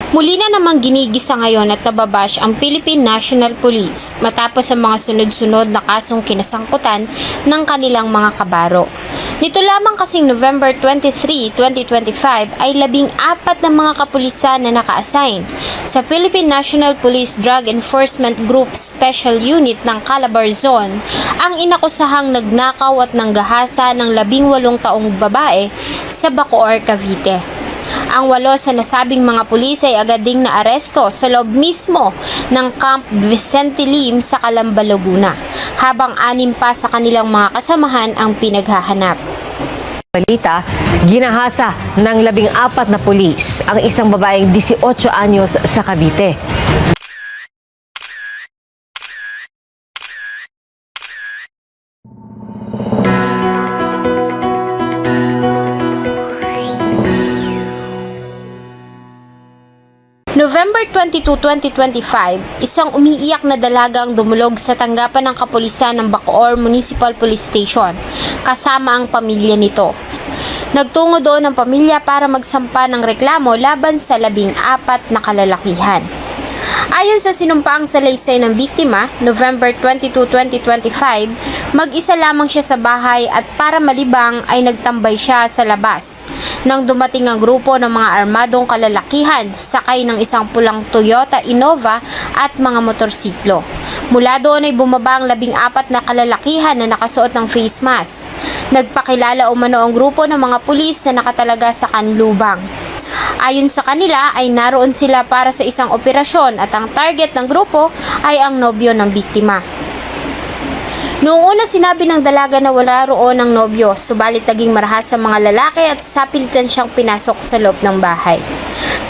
Muli na namang ginigisa ngayon at nababash ang Philippine National Police matapos ang mga sunod-sunod na kasong kinasangkutan ng kanilang mga kabaro. Nito lamang kasing November 23, 2025 ay 14 na mga kapulisan na naka-assign sa Philippine National Police Drug Enforcement Group Special Unit ng Calabar Zone ang inakusahang nagnakaw at nanggahasa ng 18 taong babae sa Bacoor, Cavite. Ang 8 sa nasabing mga pulis ay agad ding naaresto sa loob mismo ng Camp Vicente Lim sa Calamba, Laguna, habang 6 pa sa kanilang mga kasamahan ang pinaghahanap. Balita, ginahasa ng 14 na pulis ang isang babaeng 18 anyos sa Cavite. November 22, 2025, isang umiiyak na dalagang dumulog sa tanggapan ng kapulisan ng Bacoor Municipal Police Station kasama ang pamilya nito. Nagtungo doon ang pamilya para magsampa ng reklamo laban sa 14 na kalalakihan. Ayon sa sinumpaang salaysay ng biktima, November 22, 2025, mag-isa lamang siya sa bahay at para malibang ay nagtambay siya sa labas nang dumating ang grupo ng mga armadong kalalakihan sakay ng isang pulang Toyota Innova at mga motorsiklo. Mula doon ay bumaba ang 14 na kalalakihan na nakasuot ng face mask. Nagpakilala umano ang grupo ng mga pulis na nakatalaga sa kanlubang. Ayon sa kanila ay naroon sila para sa isang operasyon at ang target ng grupo ay ang nobyo ng biktima. Noong una sinabi ng dalaga na wala roon ang nobyo, subalit naging marahas sa mga lalaki at sapilitan siyang pinasok sa loob ng bahay.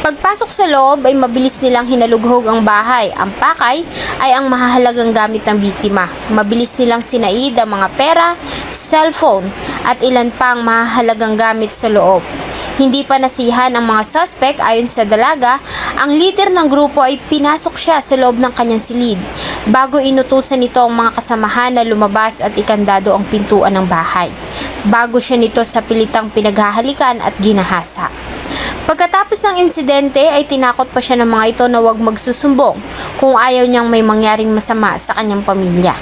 Pagpasok sa loob ay mabilis nilang hinalughog ang bahay. Ang pakay ay ang mahahalagang gamit ng biktima. Mabilis nilang sinaid ang mga pera, cellphone at ilan pang mahahalagang gamit sa loob. Hindi pa nasihan ang mga suspect. Ayon sa dalaga, ang leader ng grupo ay pinasok siya sa loob ng kanyang silid bago inutusan nito ang mga kasamahan na lumabas at ikandado ang pintuan ng bahay. Bago siya nito sa pilitang pinaghahalikan at ginahasa. Pagkatapos ng insidente ay tinakot pa siya ng mga ito na huwag magsusumbong kung ayaw niyang may mangyaring masama sa kanyang pamilya.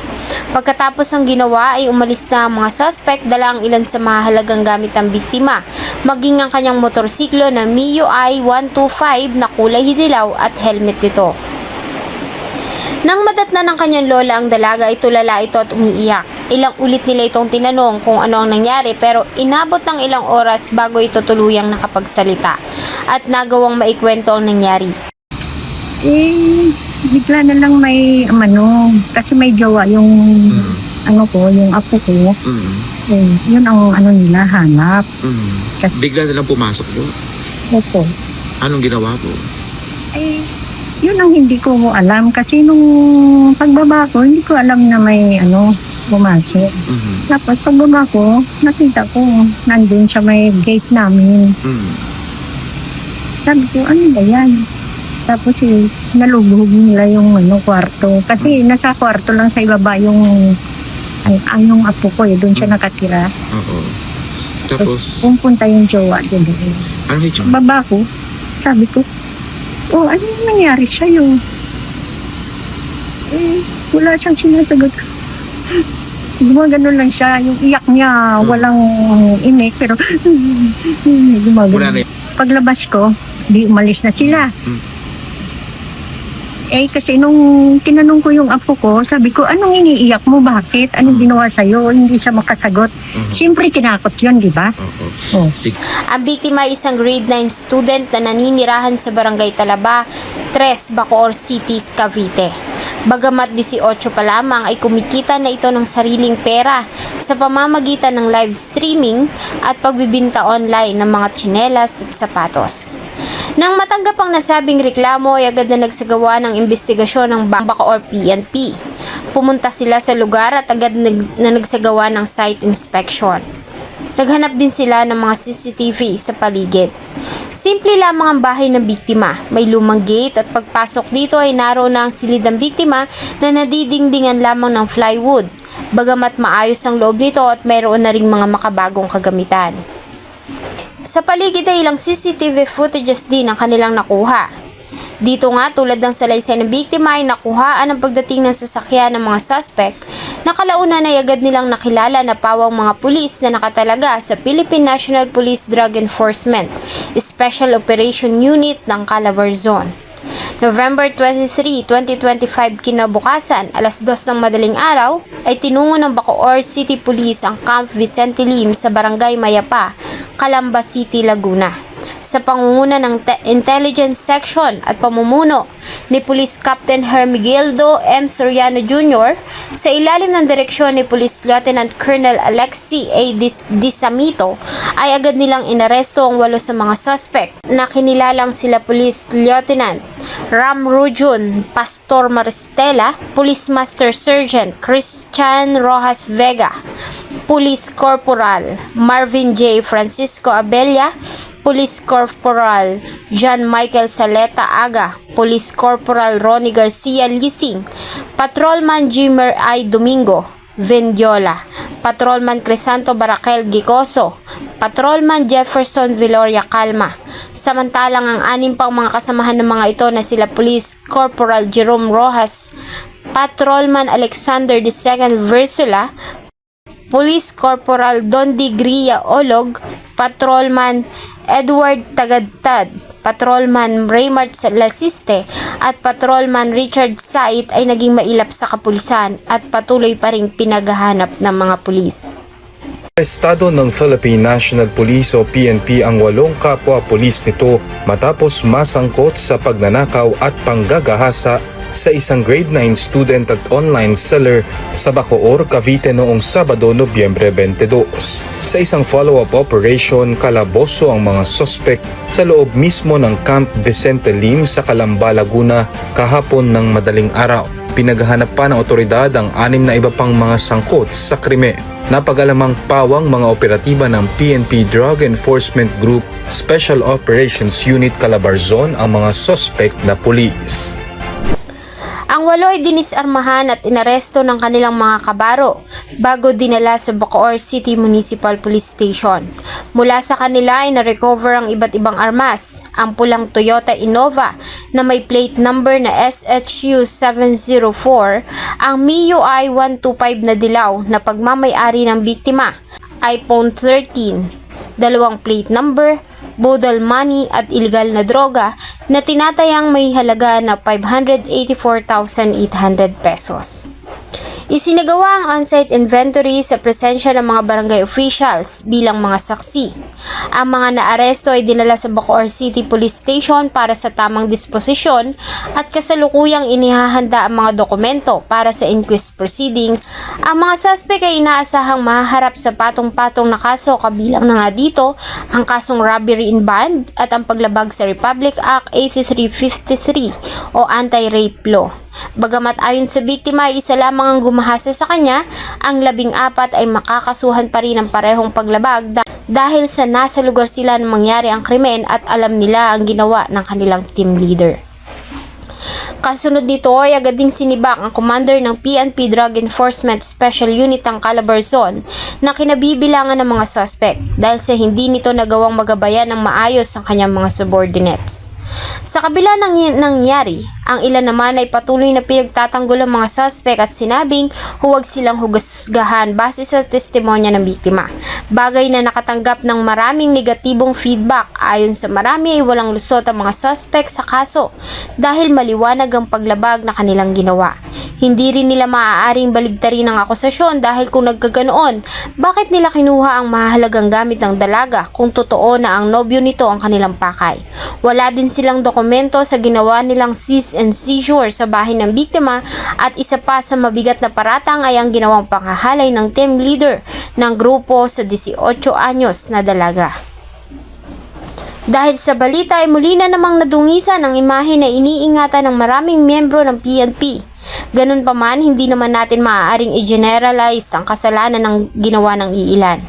Pagkatapos ng ginawa ay umalis na ang mga suspect, dala ang ilan sa mahalagang gamit ng biktima, maging ang kanyang motorsiklo na Mio I-125 na kulay hidilaw at helmet nito. Nang madatna ng kanyang lola ang dalaga ay tulala ito at umiiyak. Ilang ulit nila itong tinanong kung ano ang nangyari pero inabot ng ilang oras bago ito tuluyang nakapagsalita at nagawang maikwento ang nangyari. Bigla na lang may kasi may jowa yung yung apo ko. Yun ang nila hanap. Kasi bigla na lang pumasok doon. Opo. Anong ginawa po? Yun ang hindi ko alam kasi nung pagbaba ko, hindi ko alam na may pumasok. Tapos pagbaba ko, nakita ko nandun sa may gate namin. Sabi ko, ano ba yan? Tapos nalubog nila yung kwarto. Kasi nasa kwarto lang sa ibaba yung apo ko doon siya nakatira. Oo. Tapos pumunta yung jowa doon. Ano yung baba ko, sabi ko, ano yung nangyari sa'yo? Wala siyang sinasagot. Gumagano lang siya, yung iyak niya, walang imik, pero gumagano. Wala na Paglabas ko, di umalis na sila. Kasi nung tinanong ko yung apo ko, sabi ko, anong iniiyak mo? Bakit? Anong ginawa sa'yo? Hindi siya makasagot. Siyempre, tinakot yun, di ba? Ang biktima ay isang grade 9 student na naninirahan sa Barangay Talaba, 3, Bacoor City, Cavite. Bagamat 18 pa lamang ay kumikita na ito ng sariling pera sa pamamagitan ng live streaming at pagbibinta online ng mga tsinelas at sapatos. Nang matanggap ang nasabing reklamo ay agad na nagsagawa ng investigasyon ng Bacoor PNP. Pumunta sila sa lugar at agad na nagsagawa ng site inspection. Naghanap din sila ng mga CCTV sa paligid. Simple lamang ang bahay ng biktima. May lumang gate at pagpasok dito ay naroon na ang silid ng biktima na nadidingdingan lamang ng plywood. Bagamat maayos ang loob nito at mayroon na ring mga makabagong kagamitan. Sa paligid ay ilang CCTV footages din ang kanilang nakuha. Dito nga, tulad ng salaysay ng biktima ay nakuhaan ang pagdating ng sasakyan ng mga suspect na kalaunan ay agad nilang nakilala na pawang mga pulis na nakatalaga sa Philippine National Police Drug Enforcement Special Operation Unit ng Calabarzon. November 23, 2025 kinabukasan, alas 2 ng madaling araw, ay tinungo ng Bacoor City Police ang Camp Vicente Lim sa Barangay Mayapa, Calamba City, Laguna. Sa pangunguna ng Intelligence Section at pamumuno ni Police Captain Hermigildo M. Soriano Jr. sa ilalim ng direksyon ni Police Lieutenant Colonel Alexi A. Disamito ay agad nilang inaresto ang 8 sa mga suspect na kinilalang sila Police Lieutenant Ram Rujun Pastor Maristela, Police Master Sergeant Christian Rojas Vega, Police Corporal Marvin J. Francisco Abella, Police Corporal John Michael Saleta Aga, Police Corporal Ronnie Garcia Lising, Patrolman Jimmer I. Domingo Vendiola, Patrolman Crisanto Barakel Gicoso, Patrolman Jefferson Viloria Calma. Samantalang ang 6 pang mga kasamahan ng mga ito na sila Police Corporal Jerome Rojas, Patrolman Alexander II Versula, Police Corporal Dondi Gria Olog, Patrolman Edward Tagadtad, Patrolman Raymart Lasiste at Patrolman Richard Sait ay naging mailap sa kapulisan at patuloy pa ring pinaghahanap ng mga pulis. Estado ng Philippine National Police o PNP ang 8 kapwa-pulis nito matapos masangkot sa pagnanakaw at panggagahasa sa isang grade 9 student at online seller sa Bacoor, Cavite noong Sabado, Nobyembre 22. Sa isang follow-up operation, kalaboso ang mga suspect sa loob mismo ng Camp Vicente Lim sa Calamba, Laguna kahapon ng madaling araw. Pinaghahanap pa ng otoridad ang 6 na iba pang mga sangkot sa krimen. Napag-alamang pawang mga operatiba ng PNP Drug Enforcement Group Special Operations Unit Calabarzon ang mga suspect na pulis. Ang 8 ay dinisarmahan at inaresto ng kanilang mga kabaro bago dinala sa Bacoor City Municipal Police Station. Mula sa kanila ay na-recover ang iba't ibang armas, ang pulang Toyota Innova na may plate number na SHU 704, ang MIUI 125 na dilaw na pagmamay-ari ng biktima, iPhone 13, 2 plate number, bodal money at illegal na droga na tinatayang may halaga na 584,800 pesos. Isinagawa ang on-site inventory sa presensya ng mga barangay officials bilang mga saksi. Ang mga naaresto ay dinala sa Bacoor City Police Station para sa tamang disposisyon at kasalukuyang inihahanda ang mga dokumento para sa inquest proceedings. Ang mga suspect ay inaasahang mahaharap sa patong-patong na kaso kabilang na nga dito ang kasong robbery in band at ang paglabag sa Republic Act 8353 o Anti-Rape Law. Bagamat ayon sa biktima ay isa lamang ang gumahasa sa kanya, ang 14 ay makakasuhan pa rin ng parehong paglabag dahil sa nasa lugar sila nang mangyari ang krimen at alam nila ang ginawa ng kanilang team leader. Kasunod nito ay agad ding sinibak ang commander ng PNP Drug Enforcement Special Unit ng Calabarzon na kinabibilangan ng mga suspect dahil sa hindi nito nagawang magabayan ng maayos ang kanyang mga subordinates. Sa kabila ng nangyari, ang ilan naman ay patuloy na pinagtatanggol ang mga suspect at sinabing huwag silang hugasgahan base sa testimonya ng biktima. Bagay na nakatanggap ng maraming negatibong feedback. Ayon sa marami ay walang lusot ang mga suspect sa kaso dahil maliwanag ang paglabag na kanilang ginawa. Hindi rin nila maaaring baligtarin ang akusasyon dahil kung nagkaganoon, bakit nila kinuha ang mahalagang gamit ng dalaga kung totoo na ang nobyo nito ang kanilang pakay? Wala din silang dokumento sa ginawa nilang seize and seizure sa bahay ng biktima at isa pa sa mabigat na paratang ay ang ginawang panghahalay ng team leader ng grupo sa 18 anyos na dalaga. Dahil sa balita ay muli na namang nadungisan ang imahe na iniingatan ng maraming miyembro ng PNP. Ganun pa man, hindi naman natin maaaring i-generalize ang kasalanan ng ginawa ng iilan.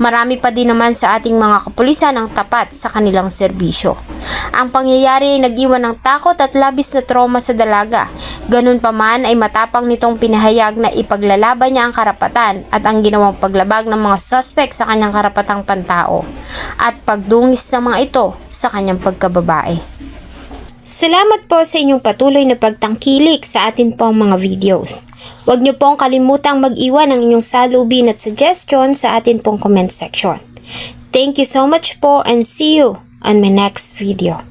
Marami pa din naman sa ating mga kapulisan ang tapat sa kanilang serbisyo. Ang pangyayari ay nag-iwan ng takot at labis na trauma sa dalaga. Ganun pa man ay matapang nitong pinahayag na ipaglalaban niya ang karapatan at ang ginawang paglabag ng mga suspect sa kanyang karapatang pantao at pagdungis ng mga ito sa kanyang pagkababae. Salamat po sa inyong patuloy na pagtangkilik sa atin pong mga videos. Huwag niyo pong kalimutang mag-iwan ng inyong salubin at suggestion sa atin pong comment section. Thank you so much po and see you on my next video.